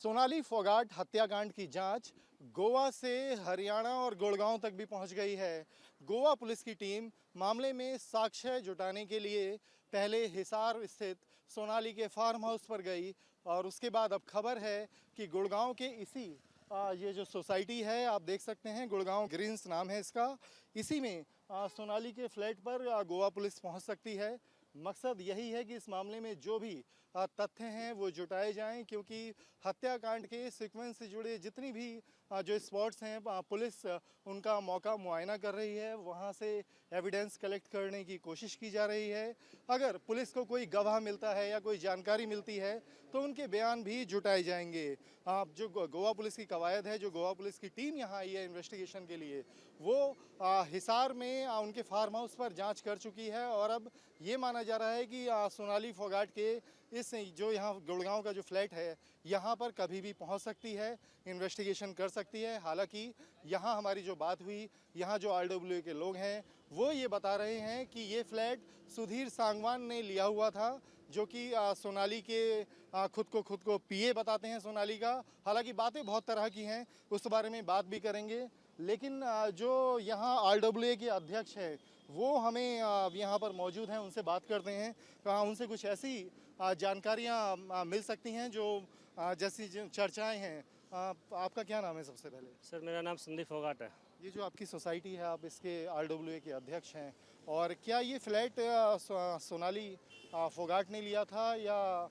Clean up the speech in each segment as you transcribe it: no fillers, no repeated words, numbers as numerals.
सोनाली फोगाट हत्याकांड की जांच गोवा से हरियाणा और गुड़गांव तक भी पहुंच गई है। गोवा पुलिस की टीम मामले में साक्ष्य जुटाने के लिए पहले हिसार स्थित सोनाली के फार्म हाउस पर गई और उसके बाद अब खबर है कि गुड़गांव के इसी ये जो सोसाइटी है आप देख सकते हैं, गुड़गांव ग्रीन्स नाम है इसका, इसी में सोनाली के फ्लैट पर गोवा पुलिस पहुंच सकती है। मकसद यही है कि इस मामले में जो भी तथ्य हैं वो जुटाए जाएं, क्योंकि हत्याकांड के सीक्वेंस से जुड़े जितनी भी जो स्पॉट्स हैं पुलिस उनका मौका मुआयना कर रही है, वहां से एविडेंस कलेक्ट करने की कोशिश की जा रही है। अगर पुलिस को कोई गवाह मिलता है या कोई जानकारी मिलती है तो उनके बयान भी जुटाए जाएंगे। जो गोवा पुलिस की कवायद है, जो गोवा पुलिस की टीम यहाँ आई है इन्वेस्टिगेशन के लिए, वो हिसार में उनके फार्म हाउस पर जांच कर चुकी है और अब ये माना जा रहा है कि सोनाली फोगाट के इस जो यहाँ गुड़गांव का जो फ्लैट है यहाँ पर कभी भी पहुँच सकती है, इन्वेस्टिगेशन कर सकती है। हालांकि यहाँ हमारी जो बात हुई, यहाँ जो आरडब्ल्यू के लोग हैं वो ये बता रहे हैं कि ये फ्लैट सुधीर सांगवान ने लिया हुआ था, जो कि सोनाली के खुद को पीए बताते हैं सोनाली का। हालांकि बातें बहुत तरह की हैं, उस बारे में बात भी करेंगे। लेकिन जो यहाँ आरडब्ल्यू के अध्यक्ष हैं वो हमें यहाँ पर मौजूद हैं, उनसे बात करते हैं। उनसे कुछ ऐसी जानकारियाँ मिल सकती हैं जो जैसी चर्चाएं हैं। आपका क्या नाम है सबसे पहले? सर मेरा नाम संदीप फोगाट है। ये जो आपकी सोसाइटी है, आप इसके आरडब्ल्यू के अध्यक्ष हैं, और क्या ये फ्लैट सोनाली फोगाट ने लिया था या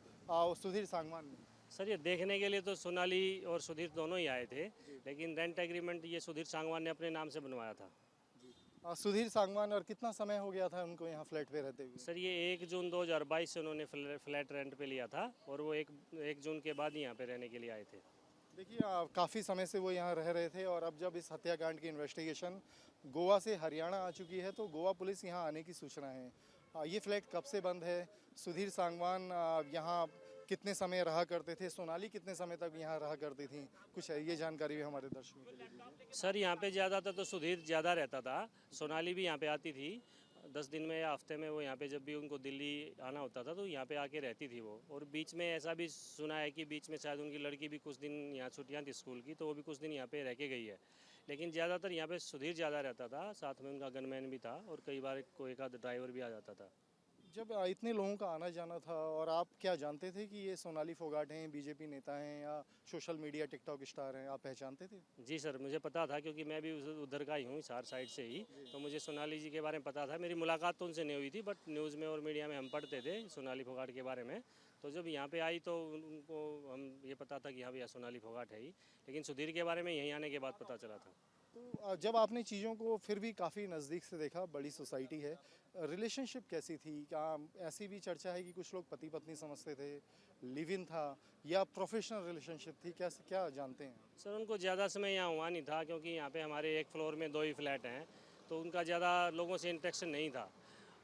सुधीर सांगवान ने? सर ये देखने के लिए तो सोनाली और सुधीर दोनों ही आए थे, लेकिन रेंट एग्रीमेंट ये सुधीर सांगवान ने अपने नाम से बनवाया था। सुधीर सांगवान, और कितना समय हो गया था उनको यहाँ फ्लैट पे रहते हुए? सर ये 1 जून 2022 से उन्होंने फ्लैट रेंट पे लिया था और वो एक जून के बाद ही यहाँ पे रहने के लिए आए थे। देखिए, काफ़ी समय से वो यहाँ रह रहे थे और अब जब इस हत्याकांड की इन्वेस्टिगेशन गोवा से हरियाणा आ चुकी है तो गोवा पुलिस यहाँ आने की सूचना है। ये फ्लैट कब से बंद है? सुधीर सांगवान यहाँ कितने समय रहा करते थे? सोनाली कितने समय तक यहाँ रहा करती थी? कुछ है ये जानकारी भी हमारे दर्शकों के लिए दीजिए। सर यहाँ पे ज़्यादातर तो सुधीर ज़्यादा रहता था, सोनाली भी यहाँ पे आती थी 10 दिन में या हफ्ते में। वो यहाँ पे जब भी उनको दिल्ली आना होता था तो यहाँ पे आके रहती थी वो। और बीच में ऐसा भी सुना है कि बीच में शायद उनकी लड़की भी कुछ दिन यहाँ छुट्टियाँ थी स्कूल की, तो वो भी कुछ दिन यहाँ पे रह के गई है। लेकिन ज़्यादातर यहाँ पे सुधीर ज़्यादा रहता था, साथ में उनका गनमैन भी था और कई बार कोई एक आध ड्राइवर भी आ जाता था। जब इतने लोगों का आना जाना था, और आप क्या जानते थे कि ये सोनाली फोगाट हैं, बीजेपी नेता हैं या सोशल मीडिया टिकटॉक स्टार हैं? आप पहचानते थे? जी सर, मुझे पता था क्योंकि मैं भी उधर का ही हूँ, हिसार साइड से ही। तो मुझे सोनाली जी के बारे में पता था। मेरी मुलाकात तो उनसे नहीं हुई थी, बट न्यूज़ में और मीडिया में हम पढ़ते थे सोनाली फोगाट के बारे में। तो जब यहाँ पे आई तो उनको हम ये पता था कि हाँ भैया सोनाली फोगाट है ही, लेकिन सुधीर के बारे में यहीं आने के बाद पता चला था। तो जब आपने चीज़ों को फिर भी काफ़ी नज़दीक से देखा, बड़ी सोसाइटी है, रिलेशनशिप कैसी थी? क्या ऐसी भी चर्चा है कि कुछ लोग पति पत्नी समझते थे, लिव इन था, या प्रोफेशनल रिलेशनशिप थी? कैसे, क्या जानते हैं? सर उनको ज़्यादा समय यहाँ हुआ नहीं था, क्योंकि यहाँ पे हमारे एक फ्लोर में 2 ही फ्लैट हैं, तो उनका ज़्यादा लोगों से इंटरेक्शन नहीं था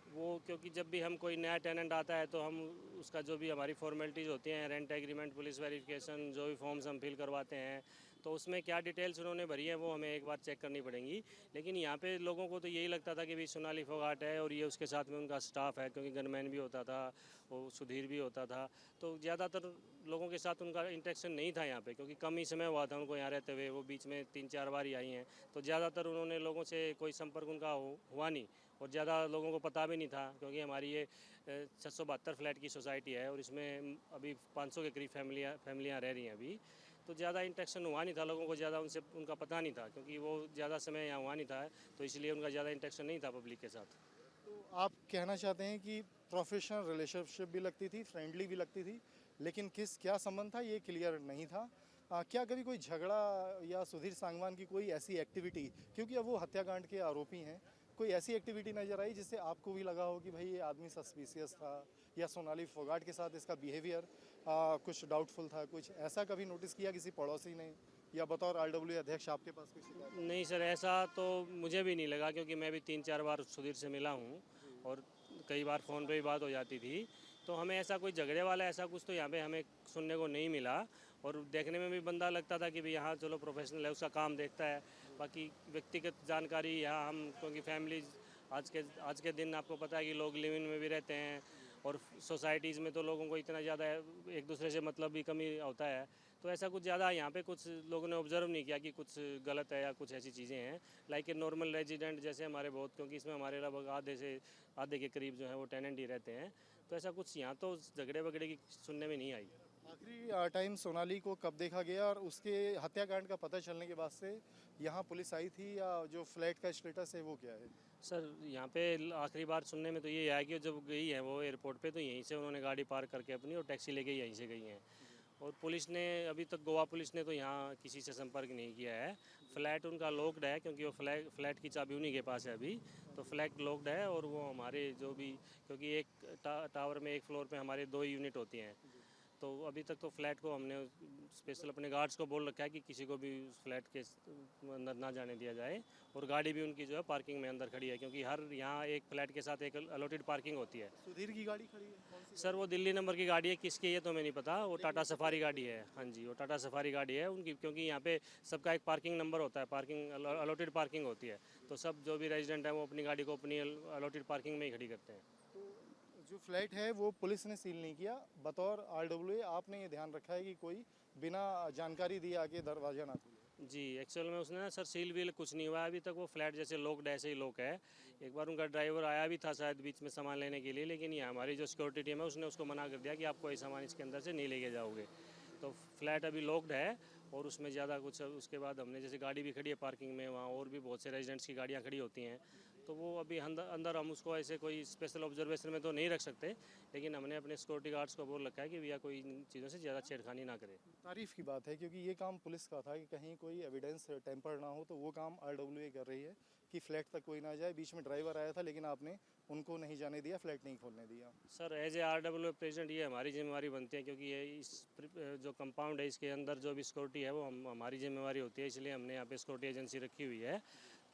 वो। क्योंकि जब भी हम कोई नया टेनेंट आता है तो हम उसका जो भी हमारी फॉर्मेलिटीज़ होती हैं, रेंट एग्रीमेंट, पुलिस वेरिफिकेशन, जो भी फॉर्म्स हम फिल करवाते हैं, तो उसमें क्या डिटेल्स उन्होंने भरी है वो हमें एक बार चेक करनी पड़ेंगी। लेकिन यहाँ पे लोगों को तो यही लगता था कि भाई सोनाली फोगाट है और ये उसके साथ में उनका स्टाफ है, क्योंकि गनमैन भी होता था, वो सुधीर भी होता था। तो ज़्यादातर लोगों के साथ उनका इंटरेक्शन नहीं था यहाँ पे, क्योंकि कम ही समय हुआ था उनको यहाँ रहते हुए। वो बीच में 3-4 बार ही आई हैं, तो ज़्यादातर उन्होंने लोगों से कोई संपर्क उनका हुआ नहीं और ज़्यादा लोगों को पता भी नहीं था, क्योंकि हमारी ये 672 फ्लैट की सोसाइटी है और इसमें अभी 500 के करीब फैमिलियाँ रह रही हैं अभी। तो ज़्यादा इंटरेक्शन हुआ नहीं था लोगों को, ज़्यादा उनसे उनका पता नहीं था, क्योंकि वो ज़्यादा समय यहाँ हुआ नहीं था, तो इसलिए उनका ज़्यादा इंटरेक्शन नहीं था पब्लिक के साथ। तो आप कहना चाहते हैं कि प्रोफेशनल रिलेशनशिप भी लगती थी, फ्रेंडली भी लगती थी, लेकिन क्या संबंध था ये क्लियर नहीं था। क्या कभी कोई झगड़ा या सुधीर सांगवान की कोई ऐसी एक्टिविटी, क्योंकि अब वो हत्याकांड के आरोपी हैं, कोई ऐसी एक्टिविटी नज़र आई जिससे आपको भी लगा हो कि भाई ये आदमी सस्पिशियस था, या सोनाली फोगाट के साथ इसका बिहेवियर कुछ डाउटफुल था? कुछ ऐसा कभी नोटिस किया किसी पड़ोसी ने, या बतौर आरडब्ल्यू अध्यक्ष आपके पास कोई शिकायत? नहीं सर, ऐसा तो मुझे भी नहीं लगा, क्योंकि मैं भी 3-4 बार सुधीर से मिला हूँ और कई बार फ़ोन पे भी बात हो जाती थी। तो हमें ऐसा कोई झगड़े वाला ऐसा कुछ तो यहाँ पे हमें सुनने को नहीं मिला। और देखने में भी बंदा लगता था कि भाई यहाँ चलो प्रोफेशनल है, उसका काम देखता है। बाकी व्यक्तिगत जानकारी यहाँ हम, क्योंकि फैमिली आज के दिन आपको पता है कि लोग लिव इन में भी रहते हैं और सोसाइटीज़ में तो लोगों को इतना ज़्यादा एक दूसरे से मतलब भी कम ही होता है। तो ऐसा कुछ ज़्यादा यहाँ पे कुछ लोगों ने ऑब्जर्व नहीं किया कि कुछ गलत है या कुछ ऐसी चीज़ें हैं। लाइक ए नॉर्मल रेजिडेंट जैसे हमारे बहुत, क्योंकि इसमें हमारे लगभग आधे के करीब जो है वो टेनेंट ही रहते हैं। तो ऐसा कुछ यहाँ तो झगड़े वगड़े की सुनने में नहीं आई। आखिरी टाइम सोनाली को कब देखा गया और उसके हत्याकांड का पता चलने के बाद से यहाँ पुलिस आई थी, या जो फ्लैट का स्टेटस है वो क्या है? सर यहाँ पे आखिरी बार सुनने में तो ये आया कि जब गई है वो एयरपोर्ट पे, तो यहीं से उन्होंने गाड़ी पार्क करके अपनी और टैक्सी लेके यहीं से गई हैं। और पुलिस ने अभी तक, गोवा पुलिस ने तो यहाँ किसी से संपर्क नहीं किया है। फ्लैट उनका लॉक्ड है क्योंकि वो फ्लैट की चाबी उन्हीं के पास है अभी। तो फ्लैट लॉक्ड है और वो हमारे जो भी, क्योंकि एक टावर में एक फ्लोर पे हमारे 2 यूनिट होती हैं, तो अभी तक तो फ्लैट को हमने स्पेशल अपने गार्ड्स को बोल रखा है कि किसी को भी उस फ्लैट के अंदर ना जाने दिया जाए। और गाड़ी भी उनकी जो है पार्किंग में अंदर खड़ी है, क्योंकि हर यहाँ एक फ्लैट के साथ एक अलॉटेड पार्किंग होती है। सुधीर की गाड़ी खड़ी है कौन सी? सर वो दिल्ली नंबर की गाड़ी है, किसकी है ये तो हमें नहीं पता। वो टाटा सफारी गाड़ी है, हाँ जी, वो टाटा सफारी गाड़ी है उनकी, क्योंकि यहाँ पे सबका एक पार्किंग नंबर होता है, पार्किंग अलॉटेड पार्किंग होती है। तो सब जो भी रेजिडेंट है वो अपनी गाड़ी को अपनी अलॉटेड पार्किंग में ही खड़ी करते हैं। तो जो फ्लैट है वो पुलिस ने सील नहीं किया, बतौर आरडब्ल्यूए आपने ये ध्यान रखा है कि कोई बिना जानकारी दिए आके दरवाजा ना खोले? जी, एक्चुअल में उसने ना सर सील वील कुछ नहीं हुआ है अभी तक। वो फ्लैट जैसे लॉक्ड ऐसे ही लॉक है। एक बार उनका ड्राइवर आया भी था शायद बीच में सामान लेने के लिए, लेकिन ये हमारी जो सिक्योरिटी टीम है उसने उसको मना कर दिया कि आप कोई सामान इसके अंदर से नहीं लेके जाओगे। तो फ्लैट अभी लॉक्ड है और उसमें ज़्यादा कुछ, उसके बाद हमने जैसे गाड़ी भी खड़ी है पार्किंग में, वहाँ और भी बहुत से रेजिडेंट्स की गाड़ियाँ खड़ी होती हैं। तो वो अभी अंदर हम उसको ऐसे कोई स्पेशल ऑब्जर्वेशन में तो नहीं रख सकते, लेकिन हमने अपने सिक्योरिटी गार्ड्स को बोल रखा है कि भैया कोई इन चीज़ों से ज़्यादा छेड़खानी ना करे। तारीफ की बात है, क्योंकि ये काम पुलिस का था कि कहीं कोई एविडेंस टेम्पर ना हो, तो वो काम आरडब्ल्यूए कर रही है कि फ्लैट तक कोई ना जाए। बीच में ड्राइवर आया था लेकिन आपने उनको नहीं जाने दिया, फ्लैट नहीं खोलने दिया। Sir as a RW president ये हमारी जिम्मेवारी बनती है, क्योंकि ये जो कंपाउंड है इसके अंदर जो भी सिक्योरिटी है वो हमारी जिम्मेवारी होती है। इसलिए हमने यहाँ पे सिक्योरिटी एजेंसी रखी हुई है।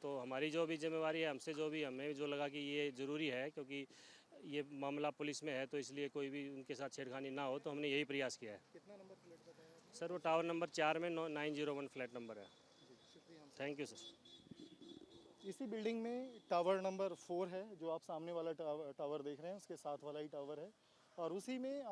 तो हमारी जो भी जिम्मेवारी है, हमसे जो भी, हमें जो लगा कि ये ज़रूरी है क्योंकि ये मामला पुलिस में है, तो इसलिए कोई भी उनके साथ छेड़खानी ना हो, तो हमने यही प्रयास किया है। कितना नंबर फ्लैट बताया आपने? सर वो टावर नंबर 4 में 901 फ्लैट नंबर है। जी, शुक्रिया। Thank you sir. इसी बिल्डिंग में टावर नंबर 4 है, जो आप सामने वाला टावर देख रहे हैं उसके साथ वाला ही टावर है। और उसी में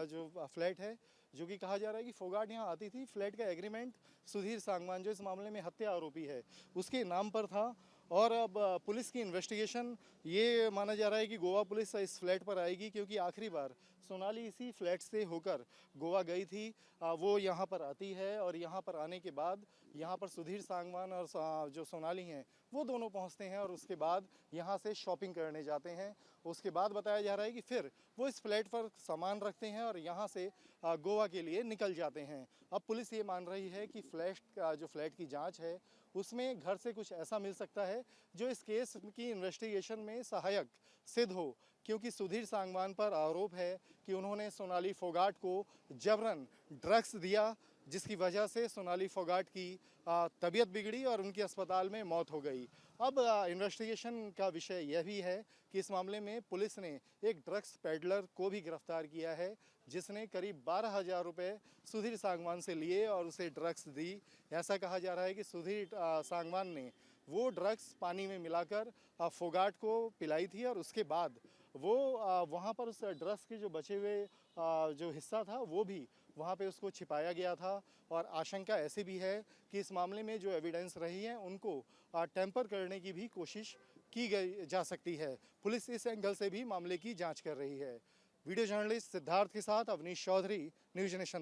जो फ्लैट है, जो कि कहा जा रहा है कि फोगाट यहाँ आती थी। फ्लैट का एग्रीमेंट सुधीर सांगवान, जो इस मामले में हत्या आरोपी है, उसके नाम पर था। और अब पुलिस की इन्वेस्टिगेशन, ये माना जा रहा है कि गोवा पुलिस इस फ्लैट पर आएगी, क्योंकि आखिरी बार सोनाली इसी फ्लैट से होकर गोवा गई थी। वो यहाँ पर आती है और यहाँ पर आने के बाद यहाँ पर सुधीर सांगवान और जो सोनाली हैं वो दोनों पहुँचते हैं और उसके बाद यहाँ से शॉपिंग करने जाते हैं। उसके बाद बताया जा रहा है कि फिर वो इस फ्लैट पर सामान रखते हैं और यहाँ से गोवा के लिए निकल जाते हैं। अब पुलिस ये मान रही है कि फ्लैट की जांच है उसमें घर से कुछ ऐसा मिल सकता है जो इस केस की इन्वेस्टिगेशन में सहायक सिद्ध हो, क्योंकि सुधीर सांगवान पर आरोप है कि उन्होंने सोनाली फोगाट को जबरन ड्रग्स दिया, जिसकी वजह से सोनाली फोगाट की तबीयत बिगड़ी और उनकी अस्पताल में मौत हो गई। अब इन्वेस्टिगेशन का विषय यह भी है कि इस मामले में पुलिस ने एक ड्रग्स पेडलर को भी गिरफ्तार किया है, जिसने करीब 12,000 रुपये सुधीर सांगवान से लिए और उसे ड्रग्स दी। ऐसा कहा जा रहा है कि सुधीर सांगवान ने वो ड्रग्स पानी में मिलाकर फोगाट को पिलाई थी और उसके बाद वो वहाँ पर उस ड्रग्स के जो बचे हुए जो हिस्सा था वो भी वहाँ पे उसको छिपाया गया था। और आशंका ऐसी भी है कि इस मामले में जो एविडेंस रही है उनको टेम्पर करने की भी कोशिश की गई जा सकती है। पुलिस इस एंगल से भी मामले की जांच कर रही है। वीडियो जर्नलिस्ट सिद्धार्थ के साथ अवनीश चौधरी, न्यूज़ नेशन।